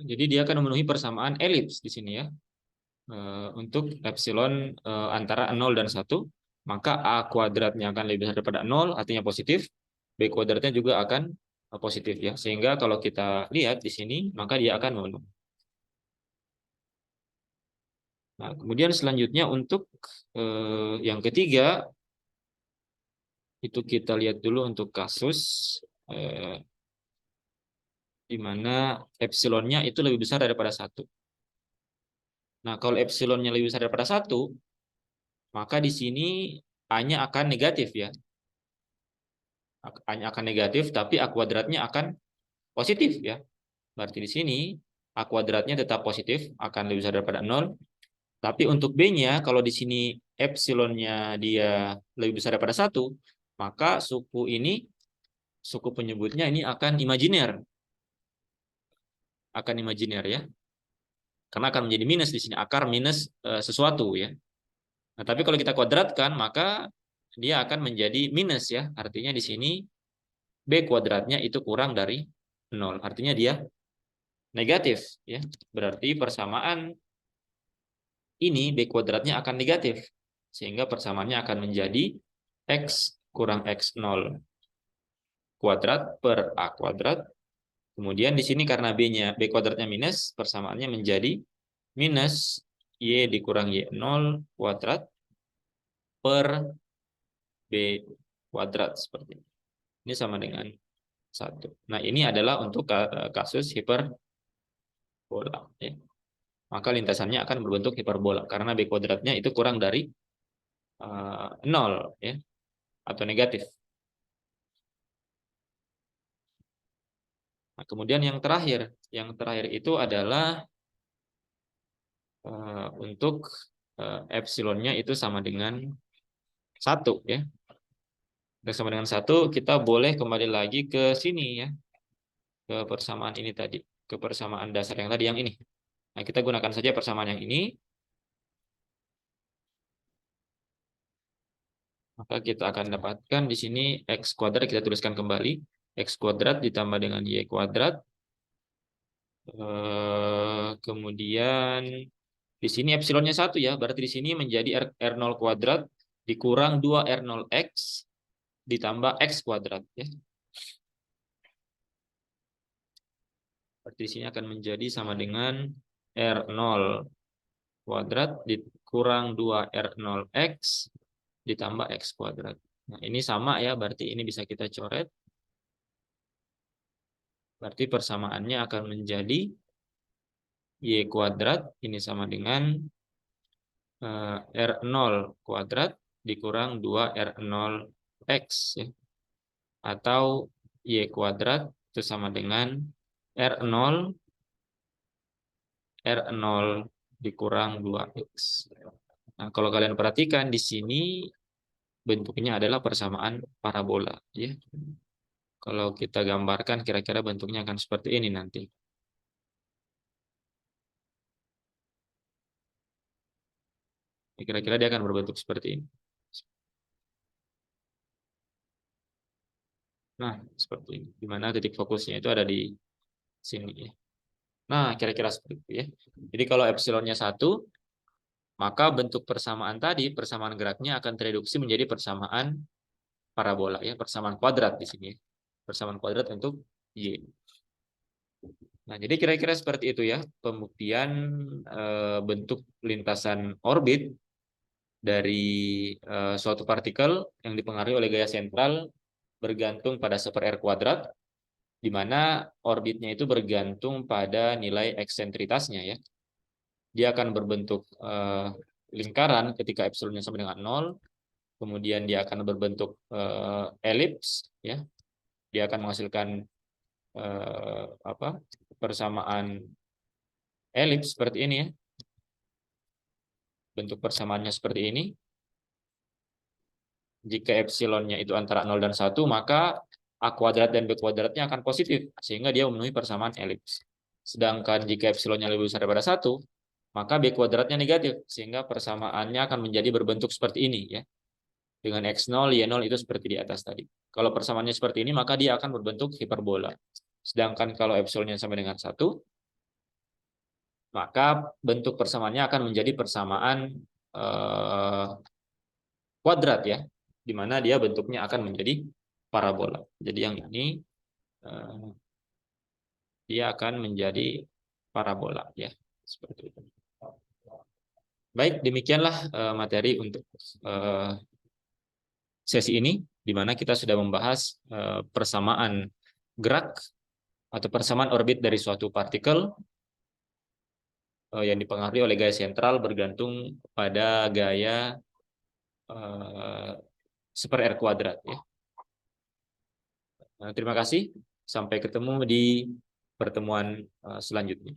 Jadi dia akan memenuhi persamaan elips di sini ya. Untuk epsilon antara 0 dan 1, maka A kuadratnya akan lebih besar daripada 0, artinya positif. B kuadratnya juga akan positif ya. Sehingga kalau kita lihat di sini, maka dia akan memenuhi. Nah, kemudian selanjutnya untuk yang ketiga, itu kita lihat dulu untuk kasus eh, di mana epsilonnya itu lebih besar daripada 1. Nah, kalau epsilonnya lebih besar daripada 1, maka di sini A-nya akan negatif ya. A-nya akan negatif, tapi A kuadratnya akan positif ya. Berarti di sini A kuadratnya tetap positif, akan lebih besar daripada 0. Tapi untuk B-nya, kalau di sini epsilonnya dia lebih besar daripada 1, maka suku penyebutnya ini akan imajiner. Akan imajiner ya. Karena akan menjadi minus di sini, akar minus sesuatu ya. Nah, tapi kalau kita kuadratkan, maka dia akan menjadi minus ya. Artinya di sini B kuadratnya itu kurang dari 0. Artinya dia negatif ya. Berarti persamaan ini B kuadratnya akan negatif. Sehingga persamaannya akan menjadi X kurang X0 kuadrat per A kuadrat. Kemudian di sini karena B kuadratnya minus, persamaannya menjadi minus Y dikurang Y0 kuadrat per B kuadrat seperti ini. Ini sama dengan 1. Nah, ini adalah untuk kasus hiperbola. Ya. Maka lintasannya akan berbentuk hiperbola karena B kuadratnya itu kurang dari 0 ya, atau negatif. Nah, kemudian yang terakhir itu adalah untuk epsilonnya itu sama dengan 1 ya. Dan sama dengan 1, kita boleh kembali lagi ke sini ya, ke persamaan ini tadi, ke persamaan dasar yang tadi yang ini. Nah, kita gunakan saja persamaan yang ini. Maka kita akan dapatkan di sini X kuadrat, kita tuliskan kembali. X kuadrat ditambah dengan Y kuadrat. Kemudian di sini epsilonnya 1 ya, berarti di sini menjadi R0 kuadrat dikurang 2R0X ditambah X kuadrat ya. Berarti di sini akan menjadi sama dengan R0 kuadrat dikurang 2R0X ditambah X kuadrat. Nah, ini sama ya, berarti ini bisa kita coret. Berarti persamaannya akan menjadi Y kuadrat ini sama dengan R0 kuadrat dikurang 2R0X ya. Atau Y kuadrat itu sama dengan R0 dikurang 2X. Nah, kalau kalian perhatikan di sini bentuknya adalah persamaan parabola ya. Kalau kita gambarkan kira-kira bentuknya akan seperti ini nanti. Kira-kira dia akan berbentuk seperti ini. Nah, seperti ini. Di mana titik fokusnya itu ada di sini ya. Nah, kira-kira seperti itu ya. Jadi kalau epsilonnya 1, maka bentuk persamaan tadi, persamaan geraknya akan tereduksi menjadi persamaan parabola ya, persamaan kuadrat di sini. Persamaan kuadrat untuk Y. Nah, jadi kira-kira seperti itu ya pembuktian bentuk lintasan orbit dari suatu partikel yang dipengaruhi oleh gaya sentral bergantung pada 1/r kuadrat, di mana orbitnya itu bergantung pada nilai eksentritasnya ya. Dia akan berbentuk lingkaran ketika epsilonnya sama dengan 0, kemudian dia akan berbentuk elips ya. Dia akan menghasilkan persamaan elips seperti ini ya. Bentuk persamaannya seperti ini. Jika epsilonnya itu antara 0 dan 1, maka A kuadrat dan B kuadratnya akan positif, sehingga dia memenuhi persamaan elips. Sedangkan jika epsilonnya lebih besar daripada 1, maka B kuadratnya negatif, sehingga persamaannya akan menjadi berbentuk seperti ini ya. Dengan X0, Y0 itu seperti di atas tadi. Kalau persamaannya seperti ini, maka dia akan berbentuk hiperbola. Sedangkan kalau epsilonnya sama dengan 1, maka bentuk persamaannya akan menjadi persamaan kuadrat ya, di mana dia bentuknya akan menjadi parabola. Jadi yang ini eh, dia akan menjadi parabola ya, seperti itu. Baik, demikianlah materi untuk eh, sesi ini, di mana kita sudah membahas persamaan gerak atau persamaan orbit dari suatu partikel yang dipengaruhi oleh gaya sentral bergantung pada gaya super R kuadrat ya. Terima kasih. Sampai ketemu di pertemuan selanjutnya.